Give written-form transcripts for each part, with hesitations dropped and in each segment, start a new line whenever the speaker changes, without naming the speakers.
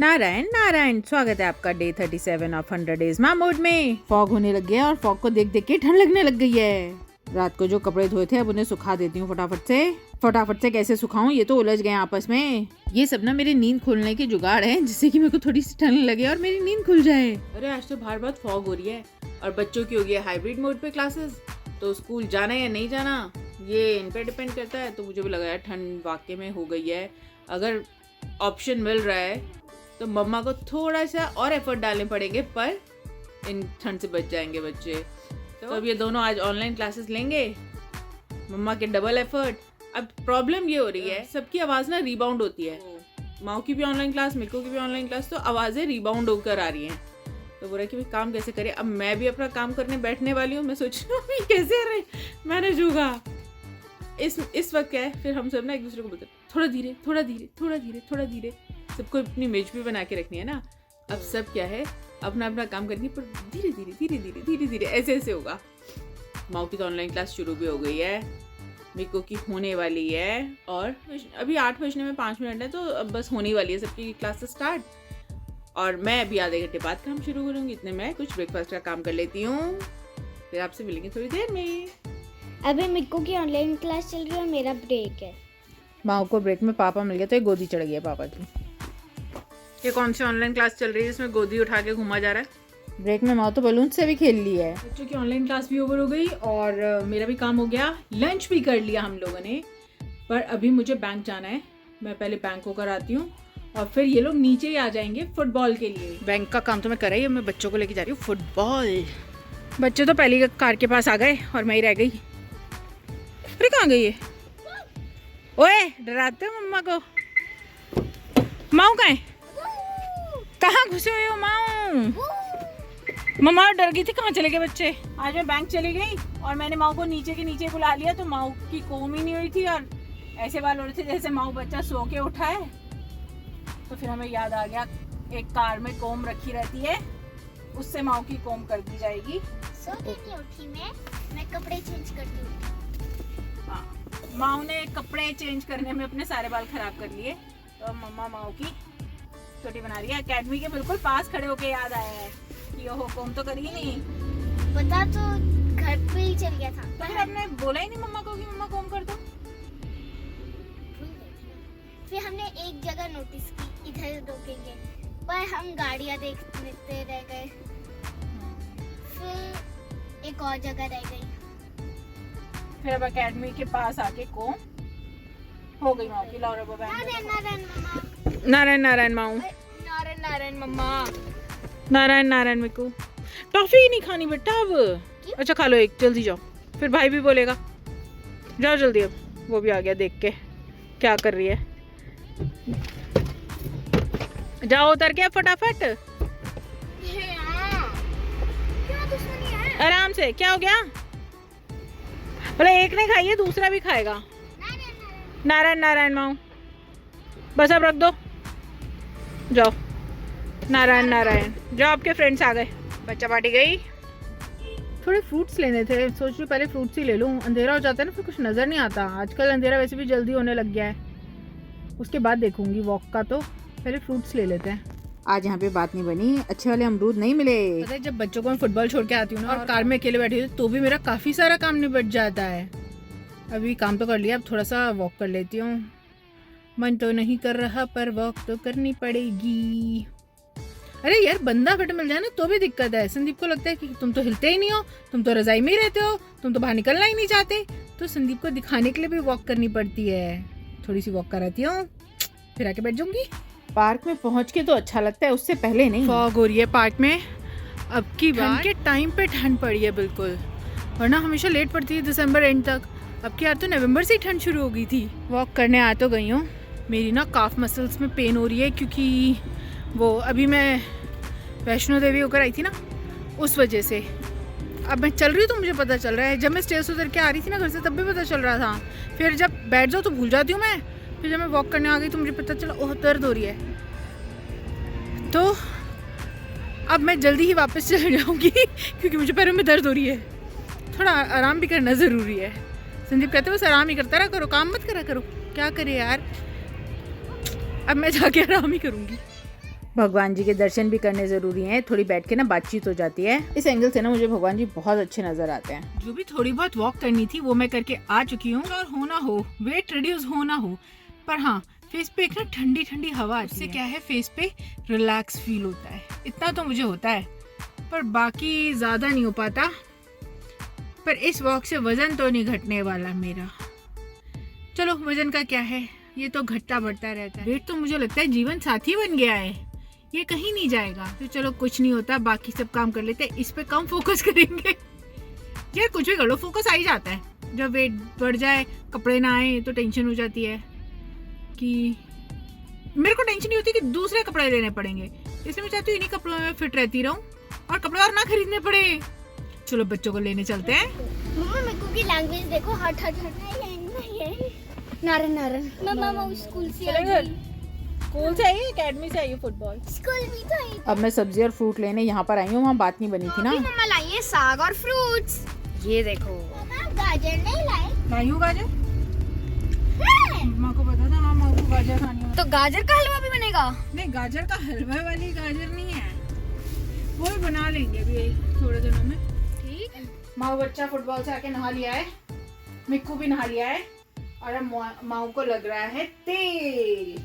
नारायण नारायण, स्वागत है आपका डे 37 ऑफ 100 डेज मोड में। फॉग होने लग गया और फॉग को देख देख के ठंड लगने लग गई है। रात को जो कपड़े धोए थे अब उन्हें सुखा देती हूँ फटाफट से कैसे सुखाऊं, ये तो उलझ गए आपस में। ये सब ना मेरी नींद खुलने की जुगाड़ है, जिससे कि मेरे को थोड़ी सी ठंड लगे और मेरी नींद खुल जाए। अरे आज तो बाहर बहुत फॉग हो रही है और बच्चों की हो गई है हाइब्रिड मोड पे क्लासेस, तो स्कूल जाना या नहीं जाना ये इन पे डिपेंड करता है। तो मुझे भी लगा यार ठंड वाकई में हो गई है। अगर ऑप्शन मिल रहा है तो मम्मा को थोड़ा सा और एफर्ट डालने पड़ेंगे, पर इन ठंड से बच जाएंगे बच्चे। तो अब ये दोनों आज ऑनलाइन क्लासेस लेंगे, मम्मा के डबल एफर्ट। अब प्रॉब्लम ये हो रही है, सबकी आवाज़ ना रिबाउंड होती है। माँ की भी ऑनलाइन क्लास, मिको की भी ऑनलाइन क्लास, तो आवाज़ें रिबाउंड होकर आ रही हैं। तो बोल रहा है कि भाई काम कैसे करें। अब मैं भी अपना काम करने बैठने वाली हूँ, मैं सोच रही हूँ कैसे मैनेज होगा। इस वक्त क्या है, फिर हम सब ना एक दूसरे को बोलते थोड़ा धीरे थोड़ा धीरे थोड़ा धीरे थोड़ा धीरे। सबको अपनी इमेज भी बना के रखनी है ना। अब सब क्या है, अपना अपना काम करेंगे, पर धीरे धीरे धीरे धीरे धीरे धीरे ऐसे होगा। माँ की तो ऑनलाइन क्लास शुरू भी हो गई है, मिको की होने वाली है, और अभी 8 बजने में 5 मिनट है, तो अब बस होने वाली है सबकी क्लास स्टार्ट। और मैं अभी आधे घंटे बाद काम शुरू करूँगी। इतने मैं कुछ ब्रेकफास्ट का काम कर लेती हूँ, फिर आपसे मिलेंगे थोड़ी देर में।
अभी मिक्कू की ऑनलाइन क्लास चल रही है और मेरा ब्रेक है।
माँ को ब्रेक में पापा मिल गया तो ये गोदी चढ़ गई है पापा की। ये कौन सी ऑनलाइन क्लास चल रही है जिसमें गोदी उठा के घुमा जा रहा है। ब्रेक में माँ तो बलून से भी खेल ली है। बच्चों की ऑनलाइन क्लास भी ओवर हो गई और मेरा भी काम हो गया, लंच भी कर लिया हम लोगों ने। पर अभी मुझे बैंक जाना है, मैं पहले बैंक होकर आती हूँ और फिर ये लोग नीचे ही आ जाएंगे फुटबॉल के लिए। बैंक का काम तो मैं कर रही हूँ, मैं बच्चों को लेके जा रही हूँ फुटबॉल। बच्चे तो पहली कार के पास आ गए और मैं ही रह गई। अरे कहाँ गई है? ओए डराते हो मम्मा को। माऊ कहाँ घुसे हुए हो माऊ? मम्मा डर गई थी, कहाँ चले गए बच्चे। आज मैं बैंक चली गई और मैंने माऊ को नीचे के नीचे बुला लिया, तो माऊ की कोम ही नहीं हुई थी और ऐसे बाल हो रहे थे जैसे माऊ बच्चा सो के उठा है। तो फिर हमें याद आ गया, एक कार में कोम रखी रहती है, उससे माऊ की कोम कर दी जाएगी।
सो के उठी मैं कपड़े चेंज करती हूँ।
माऊ ने कपड़े चेंज करने में अपने सारे बाल खराब कर लिए, तो मम्मा माऊ की छोटी बना रही है। एकेडमी के बिल्कुल पास खड़े होके याद आया है कि ओहो कोम तो करी ही नहीं।
पता तो घर पे ही चल गया था,
तो फिर आपने बोला ही नहीं मम्मा को कि मम्मा कोम कर दो।
फिर हमने एक जगह नोटिस की इधर रोकेंगे, पर हम गाड़ियाँ देखते रह गए। फिर एक और जगह रह गई।
फिर अब एकेडमी के पास आके कोम हो गई माऊ की। लाओ बाबा नारायण नारायण माऊ,
नारायण मम्मा,
नारायण नारायण मिकू। टॉफी ही नहीं खानी बेटा अब। अच्छा खा लो एक, जल्दी जाओ, फिर भाई भी बोलेगा। जाओ जल्दी, अब वो भी आ गया देख के क्या कर रही है। जाओ उतर के फटाफट, आराम से। क्या हो गया? बोले एक नहीं खाइए दूसरा भी खाएगा। नारायण नारायण माऊ, बस अब रख दो, जाओ। नारायण नारायण, जाओ, आपके फ्रेंड्स आ गए, बच्चा पार्टी गई। थोड़े फ्रूट्स लेने थे, सोच रही पहले फ्रूट्स ही ले लूँ, अंधेरा हो जाता है ना फिर कुछ नज़र नहीं आता। आजकल अंधेरा वैसे भी जल्दी होने लग गया है, उसके बाद देखूंगी वॉक का, तो पहले फ्रूट्स ले लेते हैं। आज यहाँ पे बात नहीं बनी, अच्छे वाले अमरूद नहीं मिले। पता है जब बच्चों को मैं फुटबॉल छोड़ के आती हूँ ना और कार में अकेले बैठी हूँ, तो भी मेरा काफ़ी सारा काम निपट जाता है। अभी काम तो कर लिया, अब थोड़ा सा वॉक कर लेती हूँ। मन तो नहीं कर रहा पर वॉक तो करनी पड़ेगी। अरे यार बंदा फिट मिल जाए ना तो भी दिक्कत है। संदीप को लगता है कि तुम तो हिलते ही नहीं हो, तुम तो रजाई में ही रहते हो, तुम तो बाहर निकलना ही नहीं चाहते। तो संदीप को दिखाने के लिए भी वॉक करनी पड़ती है। थोड़ी सी वॉक कराती हूँ, फिर आके बैठ जाऊंगी। पार्क में पहुंच के तो अच्छा लगता है, उससे पहले नहीं। फॉग हो रही है पार्क में अब की बार। ठंड के टाइम पे ठंड पड़ी है बिल्कुल, वरना हमेशा लेट पड़ती है दिसंबर एंड तक। अब की यार तो नवंबर से ही ठंड शुरू हो गई थी। वॉक करने आ तो गई हूँ, मेरी ना काफ मसल्स में पेन हो रही है, क्योंकि वो अभी मैं वैष्णो देवी होकर आई थी ना, उस वजह से। अब मैं चल रही हूँ तो मुझे पता चल रहा है, जब मैं स्टेज उतर के आ रही थी ना घर से तब भी पता चल रहा था। फिर जब बैठ जाओ तो भूल जाती हूँ मैं, फिर जब मैं वॉक करने आ गई तो मुझे पता चला ओह दर्द हो रही है। तो अब मैं जल्दी ही वापस चले जाऊँगी क्योंकि मुझे पैरों में दर्द हो रही है। थोड़ा आराम भी करना ज़रूरी है। संदीप कहते बस आराम ही करता रहा करो, काम मत करा करो। क्या करे यार, अब मैं जाके आराम ही करूँगी। भगवान जी के दर्शन भी करने जरूरी हैं, थोड़ी बैठ के ना बातचीत हो जाती है। इस एंगल से ना मुझे भगवान जी बहुत अच्छे नजर आते हैं। जो भी थोड़ी बहुत वॉक करनी थी वो मैं करके आ चुकी हूँ, और हो ना हो वेट रिड्यूस हो ना हो, पर हाँ फेस पे एक ना ठंडी ठंडी हवा आती है। इससे क्या है, फेस पे रिलैक्स फील होता है, इतना तो मुझे होता है, पर बाकी ज्यादा नहीं हो पाता। पर इस वॉक से वजन तो नहीं घटने वाला मेरा। चलो वजन का क्या है, ये तो घटता बढ़ता रहता है। वेट तो मुझे लगता है जीवन साथी बन गया है, ये कहीं नहीं जाएगा। तो चलो कुछ नहीं होता, बाकी सब काम कर लेते हैं, इस पे कम फोकस करेंगे। यार कुछ भी कर लो फोकस आ ही जाता है। जब वेट बढ़ जाए, कपड़े ना आए तो टेंशन हो जाती है कि मेरे को टेंशन नहीं होती कि दूसरे कपड़े लेने पड़ेंगे, इसलिए मैं चाहती हूँ इन्हीं कपड़ों में फिट रहती रहूँ और कपड़े और ना खरीदने पड़े। चलो बच्चों को लेने चलते हैं।
मम्मा मेरे की लैंग्वेज देखो, हट हट हट नारन नारन। मम्मा स्कूल से आई।
स्कूल से आई, एकेडमी से आई फुटबॉल।
स्कूल भी तो आई।
अब मैं सब्जी और फ्रूट लेने यहाँ पर आई हूँ, वहाँ बात नहीं बनी थी ना।
मम्मा लाई है साग और फ्रूट्स। ये देखो मम्मा गाजर नहीं लाए।
लाई हूँ गाजर, माँ को पता था हाँ माँ को गाजर खानी है।
तो गाजर का हलवा भी बनेगा?
नहीं गाजर का हलवा वाली गाजर नहीं है, वो भी बना लेंगे अभी थोड़े दिनों में।
ठीक है।
माँ बच्चा फुटबॉल से आके नहा लिया है, मिक्कू भी नहा लिया है, और अब माँ को लग रहा है तेल,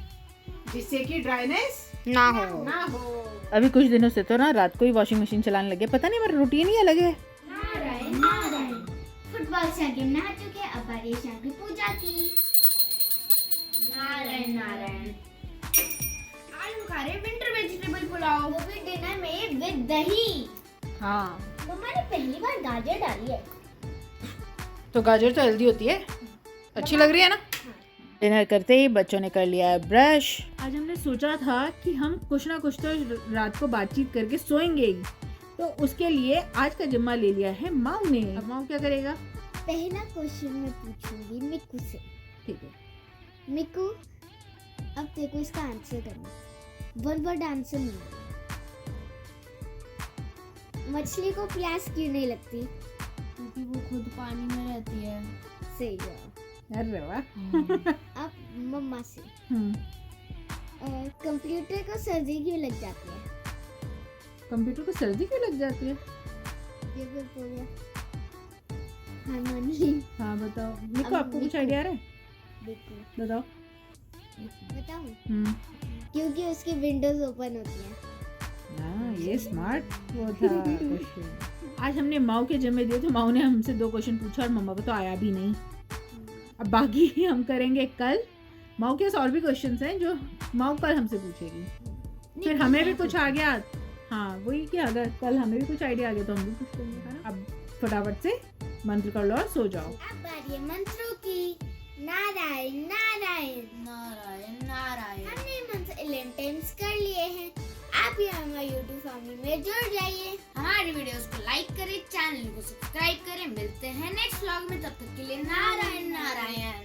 जिससे कि ड्राइनेस
ना हो।
अभी कुछ दिनों से तो ना रात को ही वॉशिंग मशीन चलाने लगे, पता नहीं मेरा रूटीन ही अलग है।
नारायण फुटबॉल से आगे नहा चुके, अब बारी है शाम की पूजा की। नारायण आज हम खा रहे हैं विंटर वेजिटेबल पुलाव, वो भी डिनर में विद दही।
हाँ
मम्मा ने पहली बार गाजर डाली है।
तो गाजर तो हेल्दी होती है, अच्छी लग रही है ना। डिनर करते ही बच्चों ने कर लिया है ब्रश। आज हमने सोचा था कि हम कुछ ना कुछ तो रात को बातचीत करके सोएंगे, तो उसके लिए आज का जिम्मा ले लिया है माऊ ने। अब माऊ क्या करेगा?
पहला क्वेश्चन मैं पूछूंगी मिक्कू से।
ठीक है
मिक्कू, अब देखो इसका आंसर करना, वन वर्ड आंसर नहीं। मछली को प्यास क्यों नहीं लगती?
क्योंकि वो खुद पानी में रहती है।
सही जवाब।
अरे वाह।
अब मम्मा से, कंप्यूटर को सर्दी क्यों लग जाती है?
कंप्यूटर को सर्दी क्यों लग जाती है?
ये फिर हो गया। हाँ नानी
हाँ बताओ निको,
अब
आपको कुछ
निको।
आइडिया है?
देखो
बताओ।
बताऊं? क्योंकि उसकी विंडोज ओपन होती हैं।
हाँ ये स्मार्ट वो था क्वेश्चन। आज हमने माऊ के जिम्मे दिए थे, माऊ ने हमसे 2 क्वेश्चन पूछा और मम्मा को तो आया भी नहीं। अब बाकी हम करेंगे कल। माऊ के पास और भी क्वेश्चंस हैं जो माऊ कल हमसे पूछेगी। फिर हमें भी कुछ आ गया, हाँ वही कि अगर कल हमें भी कुछ आइडिया आ गया तो हम भी पूछ लेंगे, है ना। अब फटाफट से मंत्र कर लो और सो जाओ।
अब बारी है मंत्रों की। नारायण नारायण
नारायण नारायण।
हमने मंत्र 11 टाइम्स कर लिए हैं। आप भी हमारे YouTube फैमिली में जुड़ जाइए।
हमारी वीडियोस को लाइक करें, चैनल को सब्सक्राइब करें। मिलते हैं नेक्स्ट व्लॉग में, तब तक के लिए नारायण नारायण।